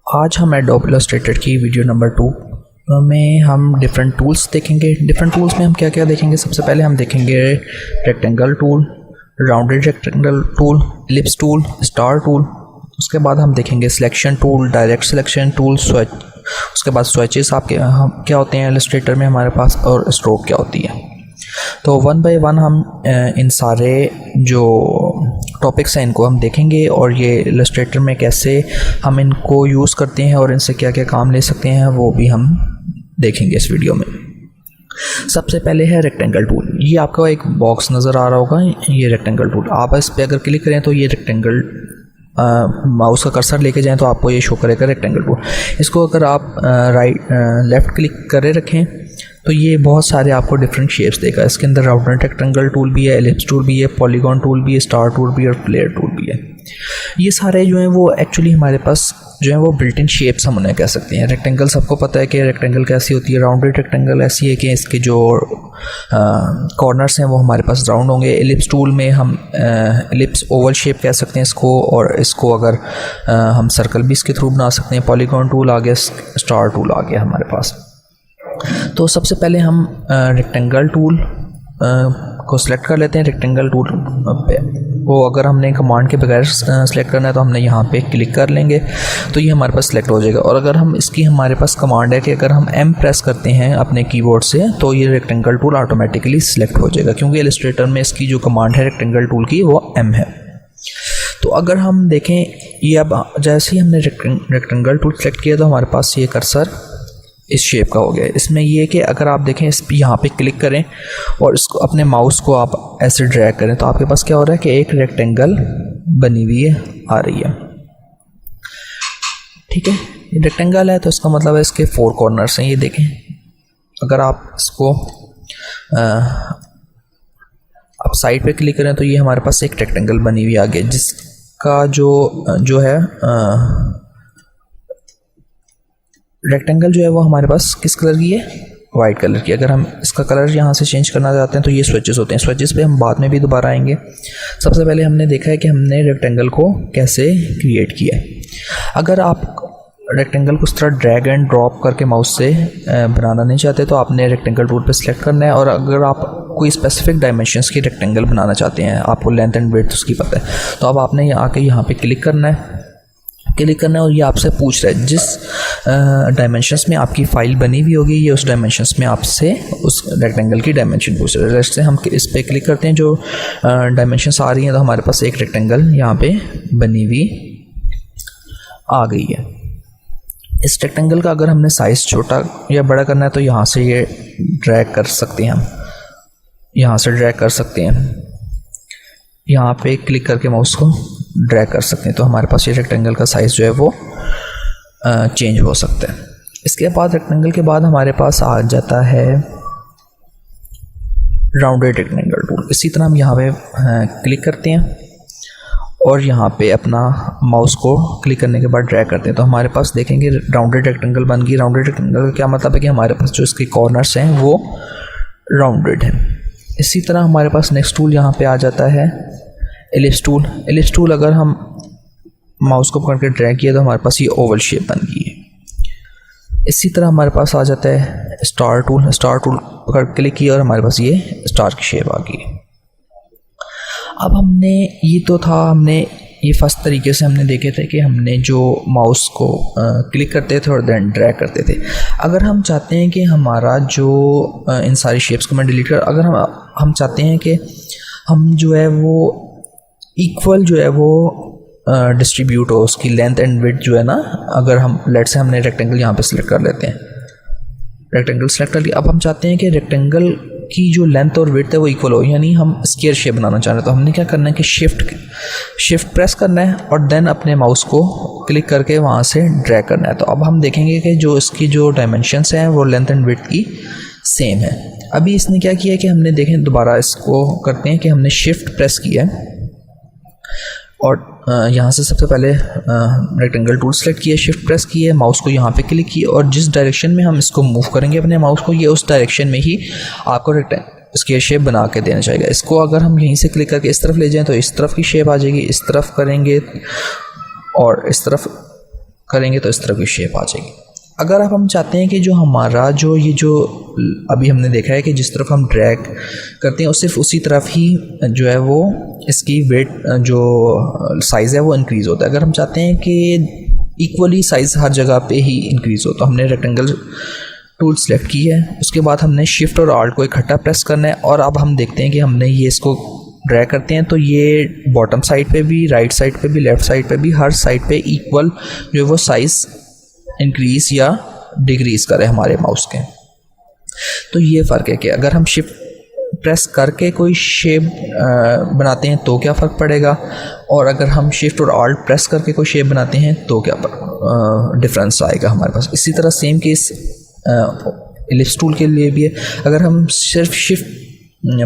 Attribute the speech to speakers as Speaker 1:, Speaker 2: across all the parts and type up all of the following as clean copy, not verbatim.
Speaker 1: आज हम adobe Illustrator की वीडियो नंबर 2 में हम डिफरेंट टूल्स देखेंगे। डिफरेंट टूल्स में हम क्या क्या देखेंगे? सबसे पहले हम देखेंगे rectangle tool, rounded rectangle tool, ellipse tool, star tool. उसके बाद हम देखेंगे selection tool, direct selection tool, switch. उसके बाद स्विचेस आपके क्या होते हैं इलस्ट्रेटर में हमारे पास, और स्ट्रोक क्या होती है। तो वन बाय वन हम इन सारे जो टॉपिक्स हैं इनको हम देखेंगे और ये इलस्ट्रेटर में कैसे हम इनको यूज़ करते हैं और इनसे क्या क्या काम ले सकते हैं वो भी हम देखेंगे इस वीडियो में। सबसे पहले है रेक्टेंगल टूल। ये आपका एक बॉक्स नज़र आ रहा होगा, ये रेक्टेंगल टूल। आप इस पर अगर क्लिक करें तो ये रेक्टेंगल माउस का कर्सर लेके जाएं तो आपको ये शो करेगा रेक्टेंगल टूल। इसको अगर आप लेफ़्ट क्लिक करे रखें तो ये बहुत सारे आपको डिफरेंट शेप्स देगा। इसके अंदर राउंडेड रेक्टेंगल टूल भी है, एलिप्स टूल भी है, पॉलीगॉन टूल भी है, स्टार टूल भी है और फ्लेयर टूल भी है। ये सारे जो हैं वो एक्चुअली हमारे पास जो है वो बिल्ट इन शेप्स हम उन्हें कह सकते हैं। रेक्टेंगल सबको पता है कि रेक्टेंगल कैसी होती है। राउंडेड रेक्टेंगल ऐसी है कि इसके जो कॉर्नर्स हैं वो हमारे पास राउंड होंगे। एलिप्स टूल में हम एलिप्स ओवल शेप कह सकते हैं इसको, और इसको अगर हम सर्कल भी इसके थ्रू बना सकते हैं। पॉलीगॉन टूल आ गया, स्टार टूल आ गया हमारे पास। तो सबसे पहले हम रेक्टेंगल टूल को सिलेक्ट कर लेते हैं। रेक्टेंगल टूल पे वो अगर हमने कमांड के बगैर सेलेक्ट करना है तो हमने यहाँ पे क्लिक कर लेंगे तो ये हमारे पास सिलेक्ट हो जाएगा। और अगर हम इसकी हमारे पास कमांड है कि अगर हम M प्रेस करते हैं अपने कीबोर्ड से तो ये रेक्टेंगल टूल ऑटोमेटिकली सिलेक्ट हो जाएगा, क्योंकि इलस्ट्रेटर में इसकी जो कमांड है रेक्टेंगल टूल की वो M है। तो अगर हम देखें ये अब जैसे ही हमने रेक्टेंगल टूल सेलेक्ट किया तो हमारे पास ये कर्सर इस शेप का हो गया। इसमें ये कि अगर आप देखें इस यहाँ पे क्लिक करें और इसको अपने माउस को आप ऐसे ड्रैग करें तो आपके पास क्या हो रहा है कि एक रेक्टेंगल बनी हुई है आ रही है। ठीक है, ये रेक्टेंगल है तो इसका मतलब है इसके 4 कॉर्नर्स हैं। ये देखें, अगर आप इसको आप साइड पे क्लिक करें तो ये हमारे पास एक रेक्टेंगल बनी हुई आ गई, जिसका जो है रेक्टेंगल जो है वो हमारे पास किस कलर की है? वाइट कलर की। अगर हम इसका कलर यहाँ से चेंज करना चाहते हैं तो ये स्विचेस होते हैं। स्विचेस पे हम बाद में भी दोबारा आएंगे। सबसे पहले हमने देखा है कि हमने रेक्टेंगल को कैसे क्रिएट किया है। अगर आप रेक्टेंगल को इस तरह ड्रैग एंड ड्रॉप करके माउस से बनाना नहीं चाहते तो आपने रेक्टेंगल टूल पे सिलेक्ट करना है। और अगर आप कोई स्पेसिफिक डायमेंशंस की रेक्टेंगल बनाना चाहते हैं, आपको लेंथ एंड विड्थ उसकी पता है, तो अब आपने आके यहाँ पे क्लिक करना है और ये आपसे पूछ रहा है जिस डायमेंशंस में आपकी फ़ाइल बनी हुई होगी ये उस डायमेंशंस में आपसे उस रेक्टेंगल की डायमेंशन पूछ रहा है। जैसे हम इस पर क्लिक करते हैं, जो डायमेंशंस आ रही हैं तो हमारे पास एक रेक्टेंगल यहाँ पे बनी हुई आ गई है। इस रेक्टेंगल का अगर हमने साइज़ छोटा या बड़ा करना है तो यहाँ से ये ड्रैग कर सकते हैं। हम यहाँ से ड्रैग कर सकते हैं, यहाँ पे क्लिक करके माउस को ड्रैग कर सकते हैं तो हमारे पास ये रेक्टेंगल का साइज़ जो है वो चेंज हो सकता है। इसके बाद रेक्टेंगल के बाद हमारे पास आ जाता है राउंडेड रेक्टेंगल टूल। इसी तरह हम यहाँ पे क्लिक करते हैं और यहाँ पे अपना माउस को क्लिक करने के बाद ड्रैग करते हैं तो हमारे पास देखेंगे राउंडेड रेक्टेंगल बन गई। राउंडेड रेक्टेंगल का क्या मतलब है कि हमारे पास जो इसके कॉर्नर्स हैं वो राउंडेड हैं। इसी तरह हमारे पास नेक्स्ट टूल यहाँ पे आ जाता है एलिप्स टूल। एलिप्स टूल अगर हम माउस को पकड़ के ड्रैग किया तो हमारे पास ये ओवल शेप बन गई है। इसी तरह हमारे पास आ जाता है स्टार टूल। स्टार टूल पकड़ के क्लिक किया और हमारे पास ये स्टार की शेप आ गई। अब हमने हमने ये फर्स्ट तरीके से हमने देखे थे कि हमने जो माउस को क्लिक करते थे और देन ड्रैग करते थे। अगर हम चाहते हैं कि हमारा जो इन सारी शेप्स को मैं डिलीट कर, अगर हम चाहते हैं कि हम जो है वो इक्वल जो है वो डिस्ट्रीब्यूट हो, उसकी लेंथ एंड विड्थ जो है ना, अगर हम लेट से हमने रेक्टेंगल यहाँ पे सिलेक्ट कर लेते हैं, रेक्टेंगल सेलेक्ट कर लिया। अब हम चाहते हैं कि रेक्टेंगल की जो लेंथ और विड्थ है वो इक्वल हो, यानी हम स्क्वायर शेप बनाना चाह रहे हैं तो हमने क्या करना है कि शिफ्ट प्रेस करना है और देन अपने माउस को क्लिक करके वहाँ से ड्रैग करना है। तो अब हम देखेंगे कि जो इसकी जो डायमेंशंस हैं वो लेंथ एंड विड्थ की सेम है। अभी इसने क्या किया कि हमने देखें, दोबारा इसको करते हैं कि हमने शिफ्ट प्रेस किया है और यहाँ से सबसे पहले रेक्टेंगल टूल सेलेक्ट किया, शिफ्ट प्रेस किया, माउस को यहाँ पे क्लिक किया और जिस डायरेक्शन में हम इसको मूव करेंगे अपने माउस को, ये उस डायरेक्शन में ही आपको स्क्वायर शेप बना के देना चाहिए। इसको अगर हम यहीं से क्लिक करके इस तरफ ले जाएं तो इस तरफ की शेप आ जाएगी, इस तरफ करेंगे और इस तरफ करेंगे तो इस तरह की शेप आ जाएगी। अगर अब हम चाहते हैं कि जो हमारा जो अभी हमने देखा है कि जिस तरफ हम ड्रैग करते हैं सिर्फ उसी तरफ ही जो है वो इसकी वेट जो साइज़ है वो इंक्रीज़ होता है। अगर हम चाहते हैं कि इक्वली साइज़ हर जगह पे ही इंक्रीज़ हो तो हमने रेक्टेंगल टूल सेलेक्ट की है, उसके बाद हमने शिफ्ट और आल्ट को इकट्ठा प्रेस करना है और अब हम देखते हैं कि हमने ये इसको ड्रैग करते हैं तो ये बॉटम साइड पे भी, राइट साइड पे भी, लेफ़्ट साइड पे भी, हर साइड पे इक्वल जो है वो साइज़ इंक्रीज़ या डिक्रीज़ करे हमारे माउस के। तो ये फ़र्क है कि अगर हम शिफ्ट प्रेस करके कोई शेप बनाते हैं तो क्या फ़र्क पड़ेगा और अगर हम शिफ्ट और आल्ट प्रेस करके कोई शेप बनाते हैं तो क्या डिफरेंस आएगा हमारे पास। इसी तरह सेम केस इलिप्स टूल के लिए भी है। अगर हम सिर्फ शिफ्ट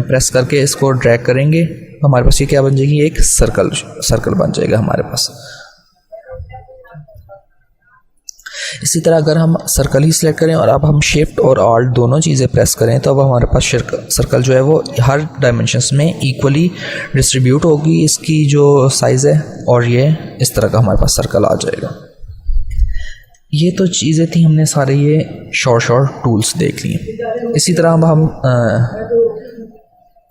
Speaker 1: प्रेस करके इसको ड्रैग करेंगे तो हमारे पास ये क्या बन जाएगी, एक सर्कल बन जाएगा हमारे पास। इसी तरह अगर हम सर्कल ही सिलेक्ट करें और अब हम शिफ्ट और आल्ट दोनों चीज़ें प्रेस करें तो अब हमारे पास सर्कल जो है वो हर डायमेंशंस में इक्वली डिस्ट्रीब्यूट होगी इसकी जो साइज़ है और ये इस तरह का हमारे पास सर्कल आ जाएगा। ये तो चीज़ें थी, हमने सारे ये शॉर्ट टूल्स देख लिए। इसी तरह अब हम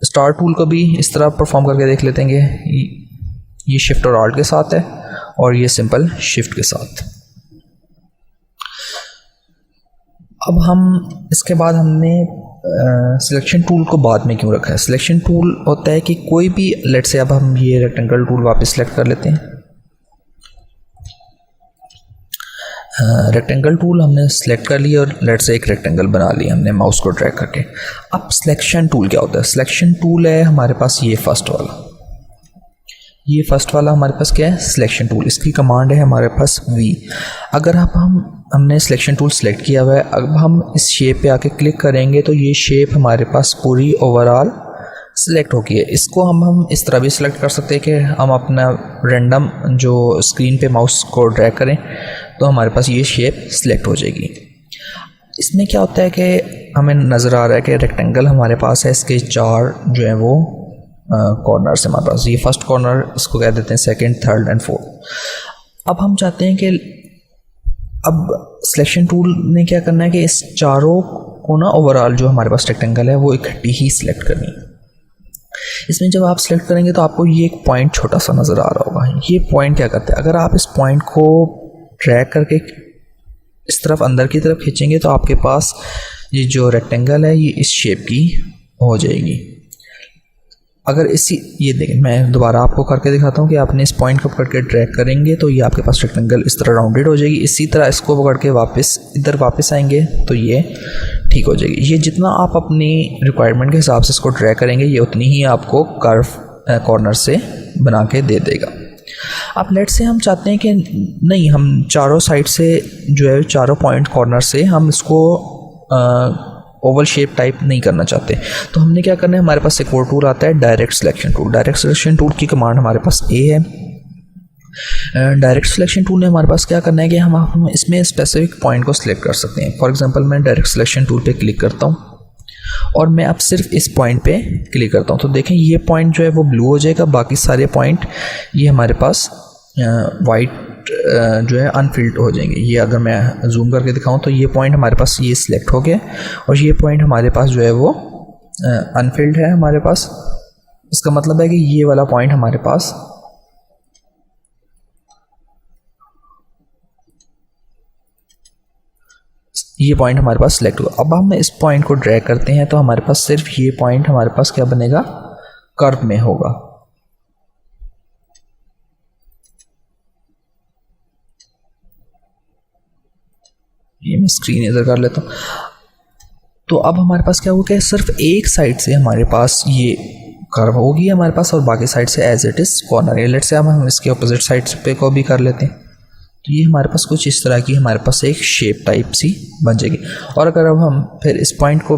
Speaker 1: स्टार टूल को भी इस तरह परफॉर्म करके देख लेते हैं। ये शिफ्ट और आल्ट के साथ है और ये सिंपल शिफ्ट के साथ। अब हम इसके बाद हमने सिलेक्शन टूल को बाद में क्यों रखा है। सिलेक्शन टूल होता है कि कोई भी, लेट से अब हम ये रेक्टेंगल टूल वापस सेलेक्ट कर लेते हैं। रेक्टेंगल टूल हमने सेलेक्ट कर लिया और लेट से एक रेक्टेंगल बना लिया हमने माउस को ड्रैग करके। अब सिलेक्शन टूल क्या होता है। सिलेक्शन टूल है हमारे पास ये फर्स्ट वाला हमारे पास क्या है, सिलेक्शन टूल। इसकी कमांड है हमारे पास V। अगर अब हमने सिलेक्शन टूल सेलेक्ट किया हुआ है, अब हम इस शेप पे आके क्लिक करेंगे तो ये शेप हमारे पास पूरी ओवरऑल सिलेक्ट हो गई है। इसको हम इस तरह भी सिलेक्ट कर सकते हैं कि हम अपना रैंडम जो स्क्रीन पे माउस को ड्रैग करें तो हमारे पास ये शेप सिलेक्ट हो जाएगी। इसमें क्या होता है कि हमें नज़र आ रहा है कि रेक्टेंगल हमारे पास है, इसके 4 जो है वो कॉर्नर से हमारे पास। ये फर्स्ट कॉर्नर इसको कह देते हैं, सेकंड, थर्ड एंड फोर्थ। अब हम चाहते हैं कि अब सिलेक्शन टूल ने क्या करना है कि इस चारों को ना ओवरऑल जो हमारे पास रेक्टेंगल है वो इकट्ठी ही सिलेक्ट करनी है। इसमें जब आप सिलेक्ट करेंगे तो आपको ये एक पॉइंट छोटा सा नज़र आ रहा होगा। ये पॉइंट क्या करता है, अगर आप इस पॉइंट को ड्रैग करके इस तरफ अंदर की तरफ खींचेंगे तो आपके पास ये जो रेक्टेंगल है ये इस शेप की हो जाएगी। अगर ये देखें, मैं दोबारा आपको करके दिखाता हूँ कि आपने इस पॉइंट को पकड़ के ड्रैग करेंगे तो ये आपके पास रेक्टेंगल इस तरह राउंडेड हो जाएगी। इसी तरह इसको पकड़ के इधर वापस आएंगे तो ये ठीक हो जाएगी। ये जितना आप अपनी रिक्वायरमेंट के हिसाब से इसको ड्रैग करेंगे ये उतनी ही आपको कर्व कॉर्नर से बना के दे देगा। अब लेट से हम चाहते हैं कि नहीं, हम चारों साइड से जो है चारों पॉइंट कॉर्नर से हम इसको ओवल शेप टाइप नहीं करना चाहते, तो हमने क्या करना है, हमारे पास एक और टूल आता है direct selection tool. Direct selection tool की कमांड हमारे पास A है। डायरेक्ट सिलेक्शन टूल ने हमारे पास क्या करना है कि हम इसमें स्पेसिफिक पॉइंट को सिलेक्ट कर सकते हैं। फॉर एग्जांपल मैं डायरेक्ट सिलेक्शन टूल पे क्लिक करता हूँ और मैं अब सिर्फ इस पॉइंट पे क्लिक करता हूँ तो देखें ये पॉइंट जो है वो ब्लू हो जाएगा, बाकी सारे पॉइंट ये हमारे पास वाइट जो है अनफिल्ड हो जाएंगे। ये अगर मैं जूम करके दिखाऊं तो ये पॉइंट हमारे पास ये सिलेक्ट हो गया और ये पॉइंट हमारे पास जो है वो अनफिल्ड है हमारे पास। इसका मतलब है कि ये वाला पॉइंट हमारे पास सिलेक्ट हुआ। अब हम इस पॉइंट को ड्रैग करते हैं तो हमारे पास सिर्फ ये पॉइंट हमारे पास क्या बनेगा, कर्व में होगा। ये मैं स्क्रीन इधर कर लेता हूँ। तो अब हमारे पास क्या होगा, सिर्फ एक साइड से हमारे पास ये कर्व होगी हमारे पास और बाकी साइड से एज इट इज़ कॉर्नर है। लेट से अब हम इसके अपोजिट साइड पे को भी कर लेते हैं तो ये हमारे पास कुछ इस तरह की हमारे पास एक शेप टाइप सी बन जाएगी। और अगर अब हम फिर इस पॉइंट को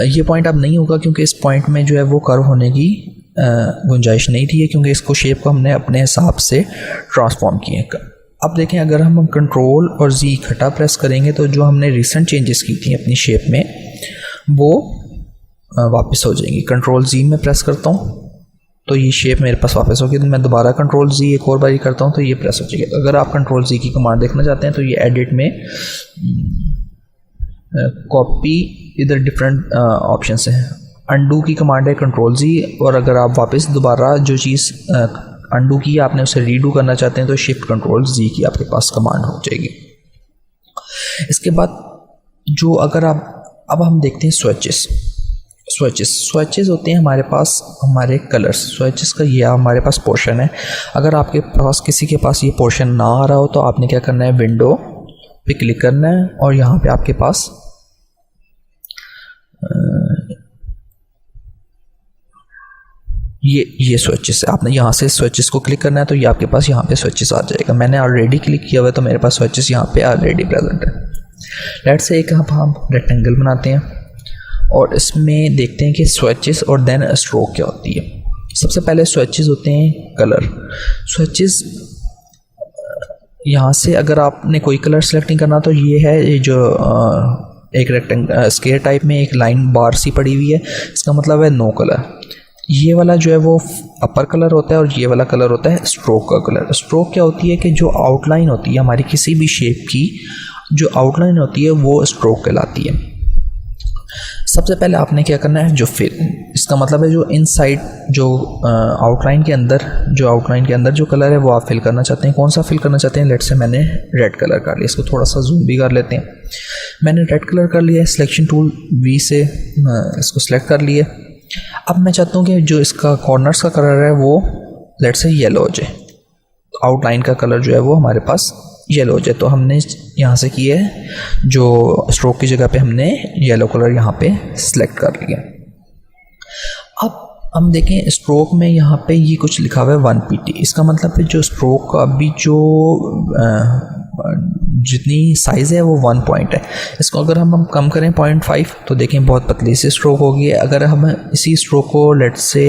Speaker 1: ये पॉइंट अब नहीं होगा क्योंकि इस पॉइंट में जो है वो कर्व होने की गुंजाइश नहीं थी, क्योंकि इसको शेप को हमने अपने हिसाब से ट्रांसफॉर्म किए। अब देखें, अगर हम कंट्रोल और Z इकट्ठा प्रेस करेंगे तो जो हमने रिसेंट चेंजेस की थी अपनी शेप में वो वापस हो जाएंगी। कंट्रोल Z में प्रेस करता हूँ तो ये शेप मेरे पास वापस होगी। तो मैं दोबारा कंट्रोल Z एक और बारी करता हूँ तो ये प्रेस हो जाएगी। अगर आप कंट्रोल Z की कमांड देखना चाहते हैं तो ये एडिट में कॉपी, इधर डिफरेंट ऑप्शंस हैं। अंडू की कमांड है कंट्रोल Z, और अगर आप वापस दोबारा जो चीज़ अंडू की आपने उसे रीडू करना चाहते हैं तो शिफ्ट कंट्रोल Z की आपके पास कमांड हो जाएगी। इसके बाद जो अगर आप अब हम देखते हैं स्विचेस होते हैं हमारे पास हमारे कलर्स। स्विचेस का ये हमारे पास पोर्शन है। अगर आपके पास किसी के पास ये पोर्शन ना आ रहा हो तो आपने क्या करना है, विंडो पे क्लिक करना है और यहाँ पे आपके पास ये स्विचेस है। आपने यहाँ से स्विचेस को क्लिक करना है तो ये आपके पास यहाँ पे स्विचेस आ जाएगा। मैंने ऑलरेडी क्लिक किया हुआ है तो मेरे पास स्विचेस यहाँ पे ऑलरेडी प्रेजेंट है। लेट्स से एक हम रेक्टेंगल बनाते हैं और इसमें देखते हैं कि स्विचेस और देन स्ट्रोक क्या होती है। सबसे पहले स्विचेस होते हैं कलर। स्विचेस यहाँ से अगर आपने कोई कलर सेलेक्ट नहीं करना तो ये है, ये जो एक रेक्टेंगल स्क्वायर टाइप में एक लाइन बार सी पड़ी हुई है, इसका मतलब है नो कलर। ये वाला जो है वो अपर कलर होता है और ये वाला कलर होता है स्ट्रोक का कलर। स्ट्रोक क्या होती है कि जो आउटलाइन होती है हमारी किसी भी शेप की, जो आउटलाइन होती है वो स्ट्रोक कहलाती है। सबसे पहले आपने क्या करना है, जो फिल, इसका मतलब है जो इनसाइड जो आउटलाइन के अंदर जो कलर है वो आप फिल करना चाहते हैं। कौन सा फिल करना चाहते हैं? लेट्स से मैंने रेड कलर कर लिया। इसको थोड़ा सा जूम भी कर लेते हैं। मैंने रेड कलर कर लिया है। सिलेक्शन टूल V से इसको सिलेक्ट कर लिया। अब मैं चाहता हूँ कि जो इसका कॉर्नर्स का कलर है वो लेट्स से येलो हो जाए। आउटलाइन का कलर जो है वो हमारे पास येलो हो जाए। तो हमने यहाँ से किया है, जो स्ट्रोक की जगह पे हमने येलो कलर यहाँ पे सिलेक्ट कर लिया। अब हम देखें स्ट्रोक में यहाँ पे ये कुछ लिखा हुआ है 1 pt। इसका मतलब है जो स्ट्रोक का अभी जो जितनी साइज़ है वो 1 पॉइंट है। इसको अगर हम कम करें 0.5 तो देखें बहुत पतली सी स्ट्रोक होगी। अगर हम इसी स्ट्रोक को लेट्स से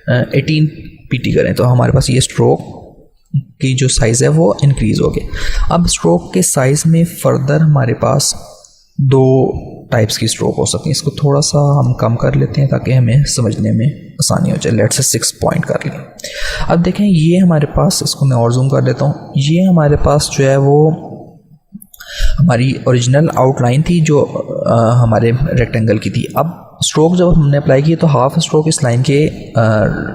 Speaker 1: 18 pt करें तो हमारे पास ये स्ट्रोक की जो साइज़ है वो इंक्रीज़ हो गया। अब स्ट्रोक के साइज़ में फर्दर हमारे पास 2 टाइप्स की स्ट्रोक हो सकती हैं। इसको थोड़ा सा हम कम कर लेते हैं ताकि हमें समझने में आसानी हो जाए। लेट्स से 6 पॉइंट कर लें। अब देखें ये हमारे पास, इसको मैं और जूम कर देता हूँ, ये हमारे पास जो है वो हमारी ओरिजिनल आउटलाइन थी जो हमारे रेक्टेंगल की थी। अब स्ट्रोक जब हमने अप्लाई की तो हाफ स्ट्रोक इस लाइन के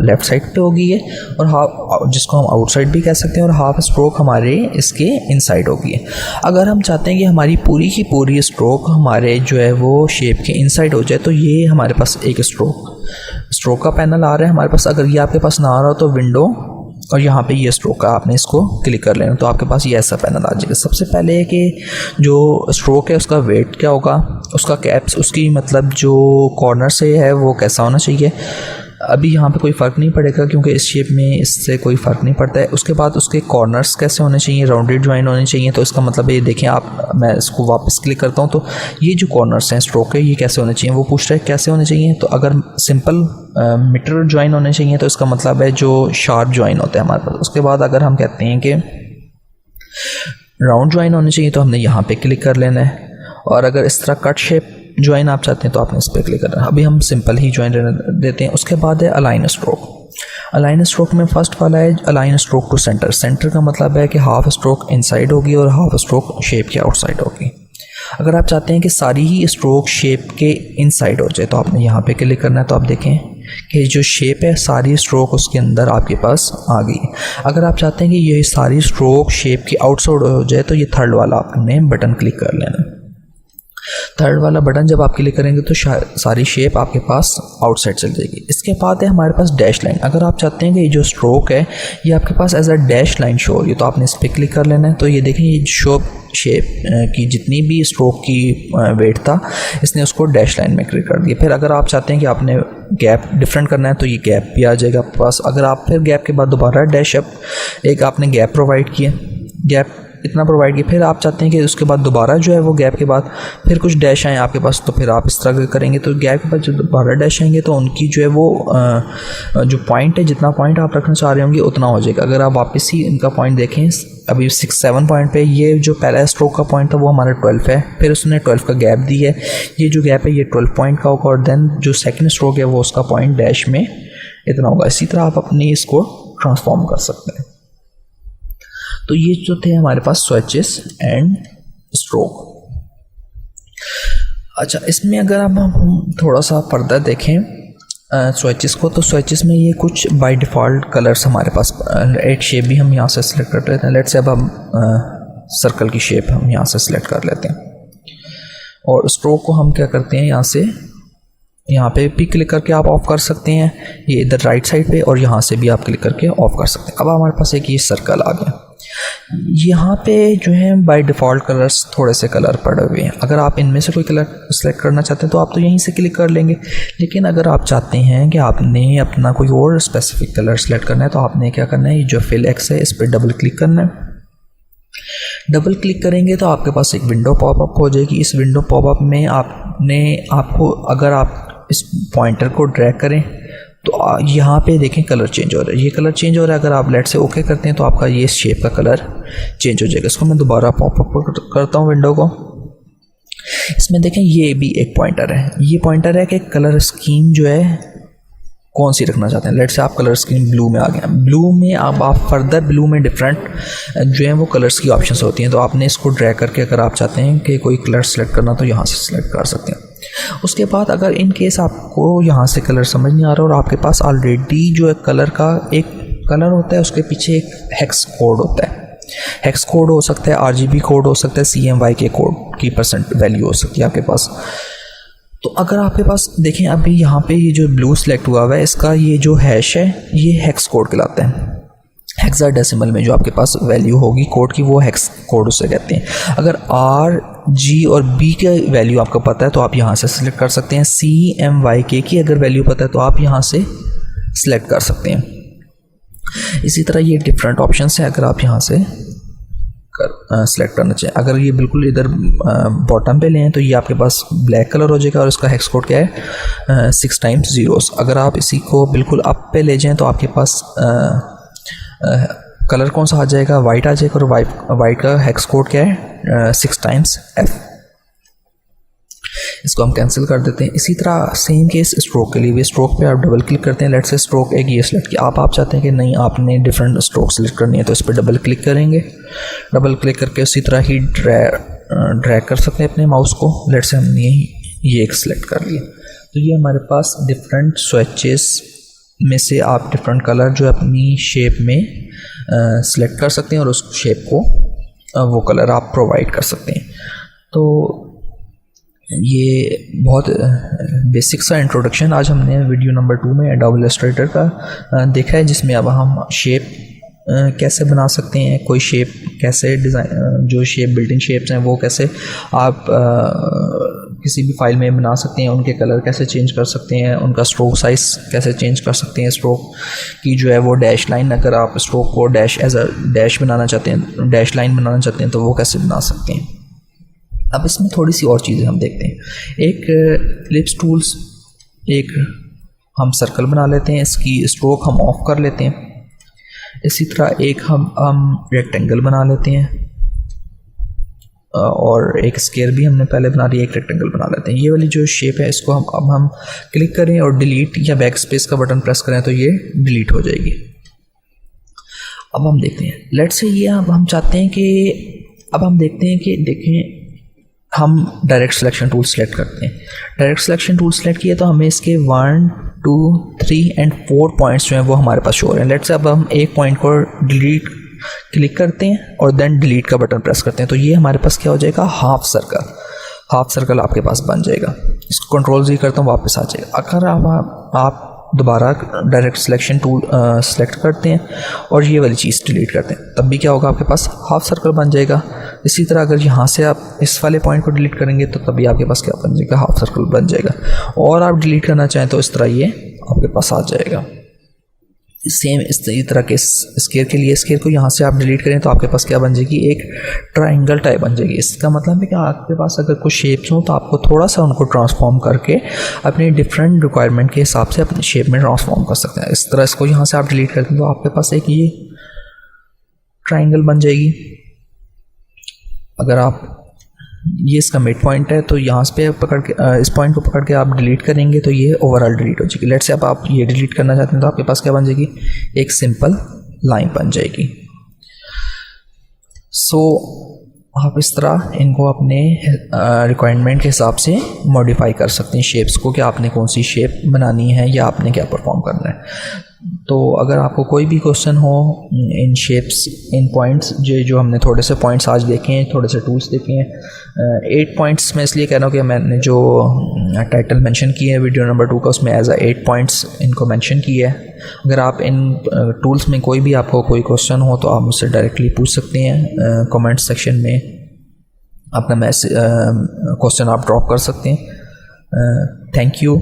Speaker 1: लेफ़्ट साइड पे होगी है और हाफ, जिसको हम आउटसाइड भी कह सकते हैं, और हाफ स्ट्रोक हमारे इसके इनसाइड होगी है। अगर हम चाहते हैं कि हमारी पूरी की पूरी स्ट्रोक हमारे जो है वो शेप के इनसाइड हो जाए तो ये हमारे पास एक स्ट्रोक का पैनल आ रहा है हमारे पास। अगर ये आपके पास ना आ रहा हो तो विंडो और यहाँ पे ये स्ट्रोक का आपने इसको क्लिक कर लेना तो आपके पास ये ऐसा पैनल आ जाएगा। सबसे पहले है कि जो स्ट्रोक है उसका वेट क्या होगा, उसका कैप्स, उसकी मतलब जो कॉर्नर से है वो कैसा होना चाहिए। अभी यहाँ पे कोई फ़र्क नहीं पड़ेगा क्योंकि इस शेप में इससे कोई फ़र्क नहीं पड़ता है। उसके बाद उसके कॉर्नर्स कैसे होने चाहिए, राउंडेड ज्वाइन होने चाहिए। तो इसका मतलब ये देखें आप, मैं इसको वापस क्लिक करता हूँ तो ये जो कॉर्नर्स हैं स्ट्रोक के ये कैसे होने चाहिए, वो पूछ रहा है कैसे होने चाहिए। तो अगर सिंपल मीटर ज्वाइन होने चाहिए तो इसका मतलब है जो शार्प ज्वाइन होता है हमारे पास। उसके बाद अगर हम कहते हैं कि राउंड ज्वाइन होने चाहिए तो हमने यहाँ पे क्लिक कर लेना है। और अगर इस तरह कट शेप ज्वाइन आप चाहते हैं तो आपने इस पर क्लिक करना है। अभी हम सिंपल ही ज्वाइन देते हैं। उसके बाद है अलाइन स्ट्रोक। अलाइन स्ट्रोक में फर्स्ट वाला है align stroke to centre. Centre का मतलब है कि हाफ स्ट्रोक इनसाइड होगी और हाफ स्ट्रोक शेप के आउटसाइड होगी। अगर आप चाहते हैं कि सारी ही स्ट्रोक शेप के इनसाइड हो जाए तो आपने यहाँ पे क्लिक करना है। तो आप देखें कि जो शेप है सारी स्ट्रोक उसके अंदर आपके पास आ गई। अगर आप चाहते हैं कि ये सारी स्ट्रोक शेप के आउटसाइड हो जाए तो ये थर्ड वाला आपने बटन क्लिक कर लेना। थर्ड वाला बटन जब आप क्लिक करेंगे तो सारी शेप आपके पास आउटसाइड चल जाएगी। इसके बाद है हमारे पास डैश लाइन। अगर आप चाहते हैं कि ये जो स्ट्रोक है ये आपके पास as a dash line show हो रही है तो आपने इस पर क्लिक कर लेना है। तो ये देखें ये शेप की जितनी भी स्ट्रोक की वेट था इसने उसको डैश लाइन में क्लिक कर दिया। फिर अगर आप चाहते हैं कि आपने गैप डिफरेंट करना है तो ये गैप भी आ जाएगा आपके पास। अगर आप फिर गैप के बाद दोबारा डैश अप एक आपने गैप प्रोवाइड किया, गैप इतना प्रोवाइड किया, फिर आप चाहते हैं कि उसके बाद दोबारा जो है वो गैप के बाद फिर कुछ डैश आए आपके पास तो फिर आप इस तरह करेंगे तो गैप के बाद जो दोबारा डैश आएंगे तो उनकी जो है वो जो पॉइंट है जितना पॉइंट आप रखना चाह रहे होंगे उतना हो जाएगा। अगर आप वापस ही इनका पॉइंट देखें अभी 6-7 पॉइंट पे ये जो पहला स्ट्रोक का पॉइंट था वो हमारा 12 है, फिर उसने 12 का गैप दी है। ये जो गैप है ये 12 पॉइंट का होगा और देन जो सेकंड स्ट्रोक है वो उसका पॉइंट डैश में इतना होगा। इसी तरह आप अपनी इसको ट्रांसफॉर्म कर सकते हैं। तो ये जो थे हमारे पास स्विचेस एंड स्ट्रोक। अच्छा, इसमें अगर हम थोड़ा सा फर्दर देखें स्विचेस को, तो स्विचेस में ये कुछ बाय डिफ़ॉल्ट कलर्स हमारे पास, एक शेप भी हम यहाँ से सिलेक्ट कर लेते हैं। लेट्स से अब हम सर्कल की शेप हम यहाँ से सिलेक्ट कर लेते हैं, और स्ट्रोक को हम क्या करते हैं, यहाँ पे भी क्लिक करके आप ऑफ कर सकते हैं, ये इधर राइट साइड पे, और यहाँ से भी आप क्लिक करके ऑफ कर सकते हैं। अब हमारे पास एक ये सर्कल आ गया। यहाँ पे जो है बाय डिफ़ॉल्ट कलर्स थोड़े से कलर पड़े हुए हैं। अगर आप इनमें से कोई कलर सेलेक्ट करना चाहते हैं तो आप तो यहीं से क्लिक कर लेंगे, लेकिन अगर आप चाहते हैं कि आपने अपना कोई और स्पेसिफिक कलर सेलेक्ट करना है तो आपने क्या करना है, ये जो फिल एक्स है इस पर डबल क्लिक करना है। डबल क्लिक करेंगे तो आपके पास एक विंडो पॉपअप हो जाएगी। इस विंडो पॉपअप में आपको अगर आप इस पॉइंटर को ड्रैग करें तो यहाँ पे देखें कलर चेंज हो रहा है, ये कलर चेंज हो रहा है। अगर आप लेट से ओके करते हैं तो आपका ये शेप का कलर चेंज हो जाएगा। इसको मैं दोबारा पॉपअप करता हूँ विंडो को। इसमें देखें ये भी एक पॉइंटर है, ये पॉइंटर है कि कलर स्कीम जो है कौन सी रखना चाहते हैं। लेट से आप कलर स्कीम ब्लू में आ गए, ब्लू में अब आप फर्दर ब्लू में डिफरेंट जो है वो कलर्स की ऑप्शंस होती हैं, तो आपने इसको ड्रैग करके अगर आप चाहते हैं कि कोई कलर सेलेक्ट करना तो यहाँ से सिलेक्ट कर सकते हैं। उसके बाद अगर इन केस आपको यहाँ से कलर समझ नहीं आ रहा और आपके पास ऑलरेडी जो है कलर का एक कलर होता है, उसके पीछे एक हेक्स कोड होता है। हेक्स कोड हो सकता है, RGB कोड हो सकता है, CMYK कोड की % वैल्यू हो सकती है आपके पास। तो अगर आपके पास देखें अभी यहाँ पे ये जो ब्लू सेलेक्ट हुआ हुआ है, इसका ये जो हैश है ये हेक्स कोड कहलाता है। हेक्साडेसिमल में जो आपके पास वैल्यू होगी कोड की वो हेक्स कोड उसे कहते हैं। अगर R, G और B का वैल्यू आपको पता है तो आप यहाँ से सिलेक्ट कर सकते हैं। CMYK की अगर वैल्यू पता है तो आप यहाँ से सिलेक्ट कर सकते हैं। इसी तरह ये डिफरेंट ऑप्शंस हैं, अगर आप यहाँ से सेलेक्ट करना चाहिए। अगर ये बिल्कुल इधर बॉटम पे लें तो ये आपके पास ब्लैक कलर हो जाएगा और इसका हेक्स कोड क्या है 6 टाइम्स ज़ीरोस। अगर आप इसी को बिल्कुल अप पे ले जाएं तो आपके पास कलर कौन सा आ जाएगा, वाइट आ जाएगा, और वाइट का हेक्स कोड क्या है 6 टाइम्स F। इसको हम कैंसिल कर देते हैं। इसी तरह सेम केस स्ट्रोक के लिए भी, स्ट्रोक पे आप डबल क्लिक करते हैं। लेट से स्ट्रोक एक ये सेलेक्ट किया, आप चाहते हैं कि नहीं आपने डिफरेंट स्ट्रोक सेलेक्ट करनी है तो इस पर डबल क्लिक करेंगे। डबल क्लिक करके उसी तरह ही ड्रैग कर सकते हैं अपने माउस को। लेट से हमने ये एक सेलेक्ट कर लिया। तो ये हमारे पास डिफरेंट स्विचेस में से आप डिफरेंट कलर जो अपनी शेप में सेलेक्ट कर सकते हैं और उस शेप को वो कलर आप प्रोवाइड कर सकते हैं। तो ये बहुत बेसिक सा इंट्रोडक्शन आज हमने वीडियो नंबर 2 में एडोब इलस्ट्रेटर का देखा है, जिसमें अब हम शेप कैसे बना सकते हैं, कोई शेप कैसे डिज़ाइन, जो शेप बिल्डिंग शेप्स हैं वो कैसे आप किसी भी फाइल में बना सकते हैं, उनके कलर कैसे चेंज कर सकते हैं, उनका स्ट्रोक साइज़ कैसे चेंज कर सकते हैं, स्ट्रोक की जो है वो डैश लाइन, अगर आप स्ट्रोक को डैश एज अ डैश बनाना चाहते हैं, डैश लाइन बनाना चाहते हैं तो वो कैसे बना सकते हैं। अब इसमें थोड़ी सी और चीज़ें हम देखते हैं। एक एलिप्स टूल्स, एक हम सर्कल बना लेते हैं, इसकी स्ट्रोक हम ऑफ कर लेते हैं। इसी तरह एक हम रेक्टेंगल बना लेते हैं, और एक स्क्वायर भी हमने पहले बना लिया, एक रेक्टेंगल बना लेते हैं। ये वाली जो शेप है इसको हम क्लिक करें और डिलीट या बैक स्पेस का बटन प्रेस करें तो ये डिलीट हो जाएगी। अब हम देखते हैं, लेट्स से ये अब हम चाहते हैं कि अब हम देखते हैं कि देखें हम डायरेक्ट सिलेक्शन टूल सेलेक्ट करते हैं। डायरेक्ट सिलेक्शन टूल सेलेक्ट किया तो हमें इसके 1, 2, 3 एंड 4 पॉइंट्स जो हैं वो हमारे पास शो हो रहे हैं। लेट्स से अब हम एक पॉइंट को डिलीट क्लिक करते हैं और देन डिलीट का बटन प्रेस करते हैं तो ये हमारे पास क्या हो जाएगा, हाफ सर्कल आपके पास बन जाएगा। इसको कंट्रोल Z करता हूँ, वापस आ जाएगा। अगर आप दोबारा डायरेक्ट सिलेक्शन टूल सेलेक्ट करते हैं और ये वाली चीज़ डिलीट करते हैं तब भी क्या होगा, आपके पास हाफ सर्कल बन जाएगा। इसी तरह अगर यहाँ से आप इस वाले पॉइंट को डिलीट करेंगे तो तभी आपके पास क्या बन जाएगा, हाफ सर्कल बन जाएगा। और आप डिलीट करना चाहें तो इस तरह ये आपके पास आ जाएगा। सेम इसी तरह के स्क्वायर के लिए, स्क्वायर को यहाँ से आप डिलीट करें तो आपके पास क्या बन जाएगी, एक ट्रायंगल टाइप बन जाएगी। इसका मतलब है कि आपके पास अगर कुछ शेप्स हों तो आपको थोड़ा सा उनको ट्रांसफॉर्म करके अपने डिफरेंट रिक्वायरमेंट के हिसाब से अपने शेप में ट्रांसफॉर्म कर सकते हैं। इस तरह इसको यहाँ से आप डिलीट करते हैं तो आपके पास एक ये ट्रायंगल बन जाएगी। अगर आप ये इसका मिड पॉइंट है, तो यहाँ पे पकड़ के इस पॉइंट को पकड़ के आप डिलीट करेंगे तो ये ओवरऑल डिलीट हो जाएगी। लेट्स से अब आप ये डिलीट करना चाहते हैं तो आपके पास क्या बन जाएगी, एक सिंपल लाइन बन जाएगी। सो आप इस तरह इनको अपने रिक्वायरमेंट के हिसाब से मॉडिफाई कर सकते हैं शेप्स को, कि आपने कौन सी शेप बनानी है या आपने क्या परफॉर्म करना है। तो अगर आपको कोई भी क्वेश्चन हो इन शेप्स, इन पॉइंट्स, जो हमने थोड़े से पॉइंट्स आज देखे हैं, थोड़े से टूल्स देखे हैं, 8 पॉइंट्स मैं इसलिए कह रहा हूँ कि मैंने जो टाइटल मेंशन किए हैं वीडियो नंबर 2 का, उसमें एज 8 पॉइंट्स इनको मेंशन किया है। अगर आप इन टूल्स में कोई भी आपको कोई क्वेश्चन हो तो आप मुझसे डायरेक्टली पूछ सकते हैं, कमेंट सेक्शन में अपना क्वेश्चन आप ड्रॉप कर सकते हैं। Thank you.